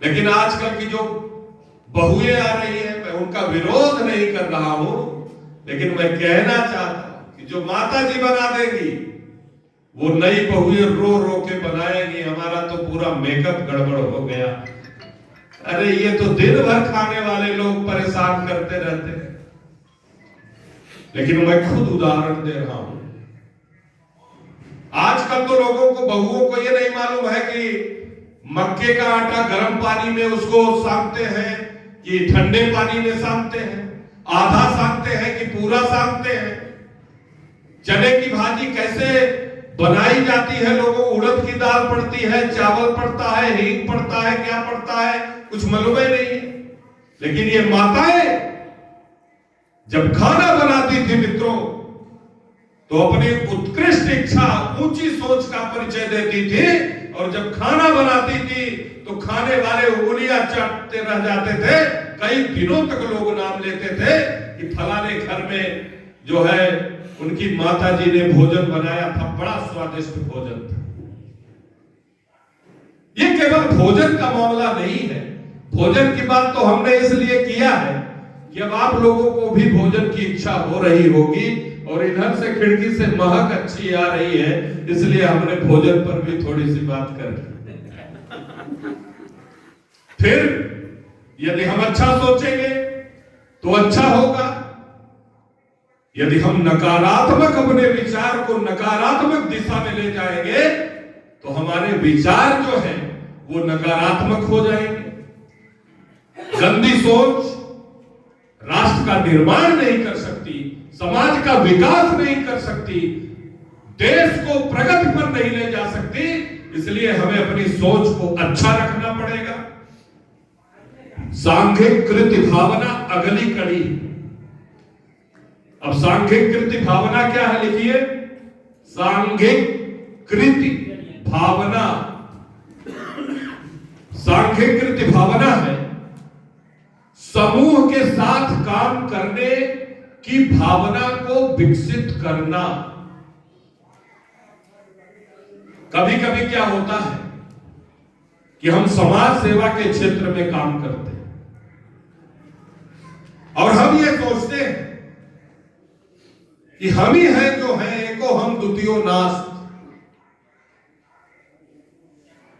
लेकिन आजकल की जो बहुएं आ रही है, मैं उनका विरोध नहीं कर रहा हूं, लेकिन मैं कहना चाहता हूं कि जो माता जी बना देगी वो नई बहुएं रो रो के बनाएंगी, हमारा तो पूरा मेकअप गड़बड़ हो गया। अरे ये तो दिन भर खाने वाले लोग परेशान करते रहते हैं। लेकिन मैं खुद उदाहरण दे रहा हूं। आजकल तो लोगों को, बहुओं को ये नहीं मालूम है कि मक्के का आटा गर्म पानी में उसको सानते हैं कि ठंडे पानी में सानते हैं, आधा सानते हैं कि पूरा सानते हैं। चने की भाजी कैसे बनाई जाती है, लोगों उड़द की दाल पड़ती है, चावल पड़ता है, हींग पड़ता है, क्या पड़ता है कुछ मालूम ही नहीं है। लेकिन ये माताएं जब खाना बनाती थी मित्रों, तो अपनी उत्कृष्ट इच्छा, ऊंची सोच का परिचय देती थी, और जब खाना बनाती थी तो खाने वाले उंगलियां चाटते रह जाते थे। कई दिनों तक लोग नाम लेते थे कि फलाने घर में जो है उनकी माता जी ने भोजन बनाया था, बड़ा स्वादिष्ट भोजन था। ये केवल भोजन का मामला नहीं है। भोजन की बात तो हमने इसलिए किया है कि अब आप लोगों को भी भोजन की इच्छा हो रही होगी, और इधर से खिड़की से महक अच्छी आ रही है, इसलिए हमने भोजन पर भी थोड़ी सी बात कर ली। फिर यदि हम अच्छा सोचेंगे तो अच्छा होगा। यदि हम नकारात्मक अपने विचार को नकारात्मक दिशा में ले जाएंगे तो हमारे विचार जो है वो नकारात्मक हो जाएंगे। गंदी सोच राष्ट्र का निर्माण नहीं कर सकती, समाज का विकास नहीं कर सकती, देश को प्रगति पर नहीं ले जा सकती। इसलिए हमें अपनी सोच को अच्छा रखना पड़ेगा। सांघिक कृति भावना अगली कड़ी। अब सांघिक कृति भावना क्या है, लिखिए। सांघिक कृति भावना, सांघिक कृति भावना है समूह के साथ काम करने की भावना को विकसित करना। कभी कभी क्या होता है कि हम समाज सेवा के क्षेत्र में काम करते हैं और हम ये सोचते हैं कि हम ही हैं जो हैं, एको हम द्वितीयो नास्त।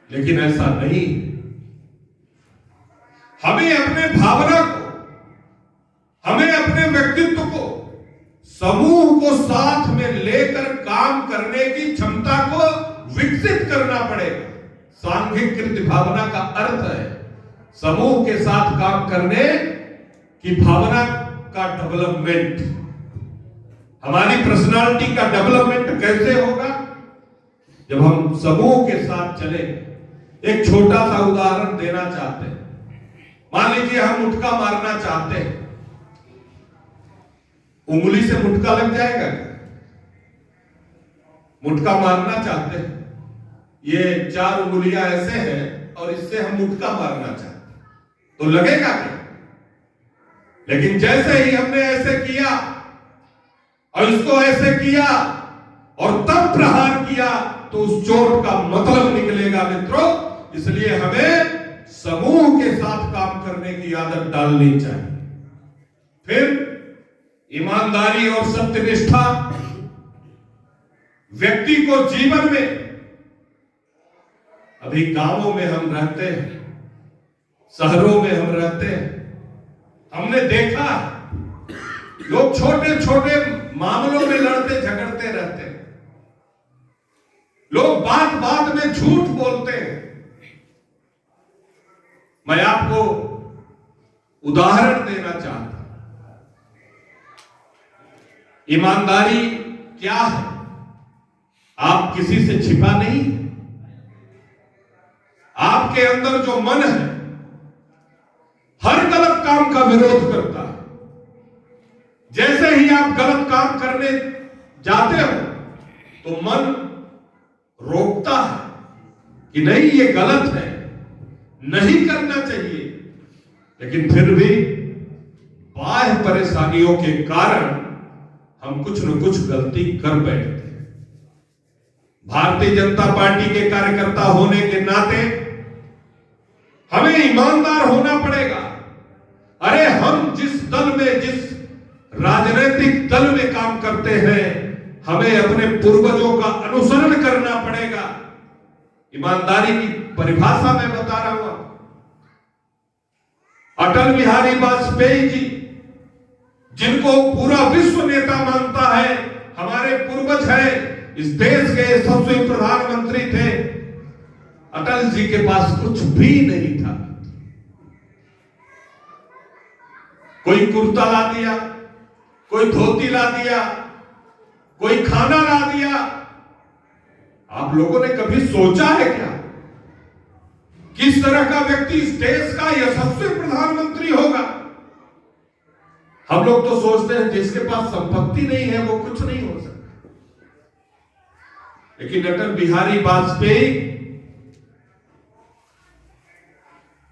लेकिन ऐसा नहीं। हमें अपने भावना को, हमें अपने व्यक्तित्व को, समूह को साथ में लेकर काम करने की क्षमता को विकसित करना पड़ेगा। सांघिक कृति भावना का अर्थ है समूह के साथ काम करने की भावना का डेवलपमेंट। हमारी पर्सनालिटी का डेवलपमेंट कैसे होगा? जब हम समूह के साथ चले। एक छोटा सा उदाहरण देना चाहते हैं। मान लीजिए हम मुटका मारना चाहते हैं, उंगली से मुटका लग जाएगा क्या? मुटका मारना चाहते हैं, ये 4 उंगलियां ऐसे हैं और इससे हम मुटका मारना चाहते हैं, तो लगेगा क्या? लेकिन जैसे ही हमने ऐसे किया और इसको ऐसे किया और तब प्रहार किया तो उस चोट का मतलब निकलेगा मित्रों। इसलिए हमें समूह के साथ काम करने की आदत डालनी चाहिए। फिर ईमानदारी और सत्यनिष्ठा व्यक्ति को जीवन में, अभी गांवों में हम रहते हैं, शहरों में हम रहते हैं, हमने देखा लोग छोटे छोटे मामलों में लड़ते झगड़ते रहते हैं। लोग बात बात में झूठ बोलते हैं। मैं आपको उदाहरण देना चाहता हूं। ईमानदारी क्या है? आप किसी से छिपा नहीं। आपके अंदर जो मन है हर गलत काम का विरोध करता है। जैसे ही आप गलत काम करने जाते हो तो मन रोकता है कि नहीं, ये गलत है, नहीं करना चाहिए। लेकिन फिर भी बाह्य परेशानियों के कारण हम कुछ न कुछ गलती कर बैठते हैं। भारतीय जनता पार्टी के कार्यकर्ता होने के नाते हमें ईमानदार होना पड़ेगा। अरे हम जिस दल में, जिस राजनीतिक दल में काम करते हैं, हमें अपने पूर्वजों का अनुसरण करना पड़ेगा। ईमानदारी की परिभाषा मैं बता रहा हूं। अटल बिहारी वाजपेयी जी, जिनको पूरा विश्व नेता मानता है, हमारे पूर्वज हैं, इस देश के यशस्वी प्रधानमंत्री थे। अटल जी के पास कुछ भी नहीं था। कोई कुर्ता ला दिया, कोई धोती ला दिया, कोई खाना ला दिया। आप लोगों ने कभी सोचा है क्या किस तरह का व्यक्ति इस देश का यशस्वी प्रधानमंत्री होगा? हम लोग तो सोचते हैं जिसके पास संपत्ति नहीं है वो कुछ नहीं हो सकता, लेकिन अटल बिहारी वाजपेयी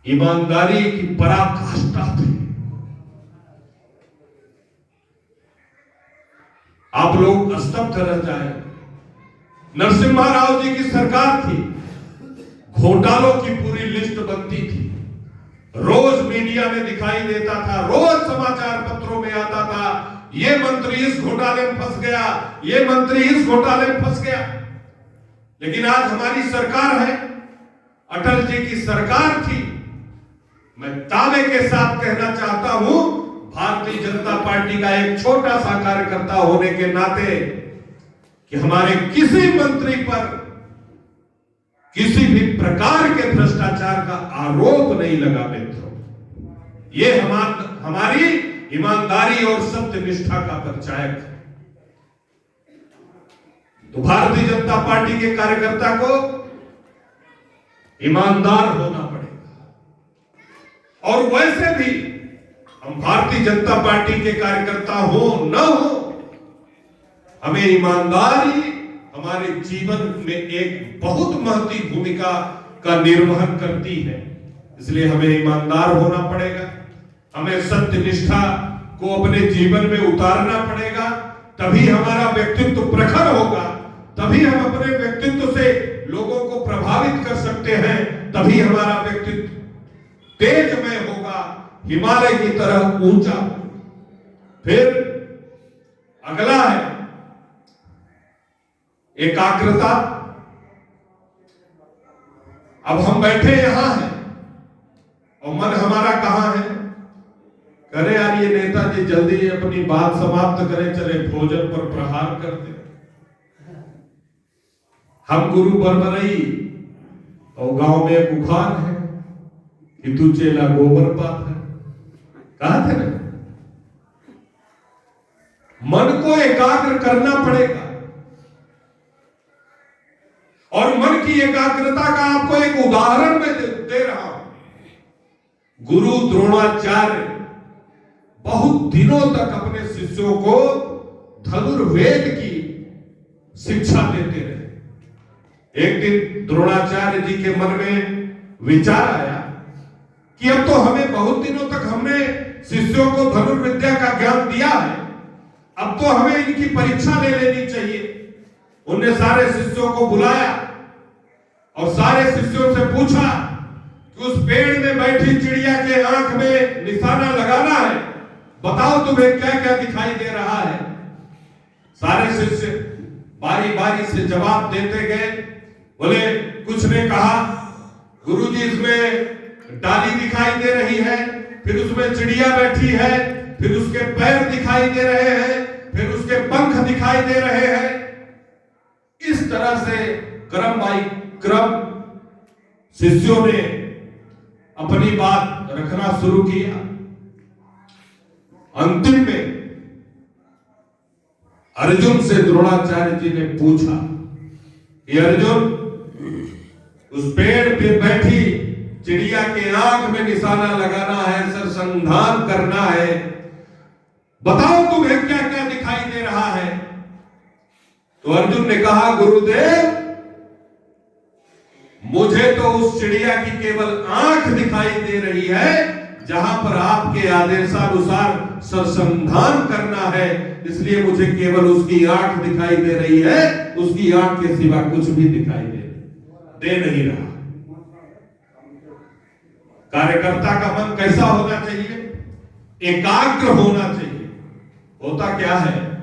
ईमानदारी की पराकाष्ठा थी। आप लोग स्तब्ध रह जाए। नरसिम्हा राव जी की सरकार थी, घोटालों की पूरी लिस्ट बनती थी, रोज मीडिया में दिखाई देता था, रोज समाचार पत्रों में आता था, ये मंत्री इस घोटाले में फंस गया, ये मंत्री इस घोटाले में फंस गया। लेकिन आज हमारी सरकार है, अटल जी की सरकार थी। मैं दावे के साथ कहना चाहता हूं, भारतीय जनता पार्टी का एक छोटा सा कार्यकर्ता होने के नाते, कि हमारे किसी मंत्री पर किसी भी प्रकार के भ्रष्टाचार का आरोप नहीं लगा मित्रों। ये हमारी ईमानदारी और सत्य निष्ठा का परिचायक है। तो भारतीय जनता पार्टी के कार्यकर्ता को ईमानदार होना पड़ेगा। और वैसे भी हम भारतीय जनता पार्टी के कार्यकर्ता हो न हो, हमें ईमानदारी हमारे जीवन में एक बहुत महत्वपूर्ण भूमिका का निर्वहन करती है। इसलिए हमें ईमानदार होना पड़ेगा, हमें सत्य निष्ठा को अपने जीवन में उतारना पड़ेगा। तभी हमारा व्यक्तित्व प्रखर होगा, तभी हम अपने व्यक्तित्व से लोगों को प्रभावित कर सकते हैं, तभी हमारा व्यक्तित्व तेजमय होगा, हिमालय की तरह ऊंचा। फिर अगला है एकाग्रता। अब हम बैठे यहां हैं और मन हमारा कहां है? करे यार ये नेताजी जल्दी अपनी बात समाप्त करें, चले भोजन पर प्रहार कर दे। हम गुरु बरबरई और गांव में एक उखान है कि तू चेला गोबर पात है, कहा थे ना। मन को एकाग्र करना पड़ेगा, और मन की एकाग्रता का आपको एक उदाहरण मैं दे रहा हूं। गुरु द्रोणाचार्य बहुत दिनों तक अपने शिष्यों को धनुर्वेद की शिक्षा देते रहे। एक दिन द्रोणाचार्य जी के मन में विचार आया कि अब तो हमें बहुत दिनों तक हमने शिष्यों को धनुर्विद्या का ज्ञान दिया है, अब तो हमें इनकी परीक्षा ले लेनी चाहिए। उनने सारे शिष्यों को बुलाया और सारे शिष्यों से पूछा कि उस पेड़ में बैठी चिड़िया के आंख में निशाना लगाना है, बताओ तुम्हें क्या क्या दिखाई दे रहा है। सारे शिष्य बारी बारी से जवाब देते गए। बोले कुछ ने कहा गुरुजी इसमें डाली दिखाई दे रही है, फिर उसमें चिड़िया बैठी है, फिर उसके पैर दिखाई दे रहे हैं, फिर उसके पंख दिखाई दे रहे हैं। इस तरह से क्रम बाई क्रम शिष्यों ने अपनी बात रखना शुरू किया। अंतिम में अर्जुन से द्रोणाचार्य जी ने पूछा कि अर्जुन, उस पेड़ पे बैठी चिड़िया के आंख में निशाना लगाना है, सरसंधान करना है, बताओ तुम्हें क्या क्या दिखाई दे रहा है। तो अर्जुन ने कहा गुरुदेव, मुझे तो उस चिड़िया की केवल आंख दिखाई दे रही है, जहां पर आपके आदेशानुसार सरसंधान करना है, इसलिए मुझे केवल उसकी आंख दिखाई दे रही है, उसकी आंख के सिवा कुछ भी दिखाई दे नहीं रहा। कार्यकर्ता का मन कैसा होना चाहिए? एकाग्र होना चाहिए। होता क्या है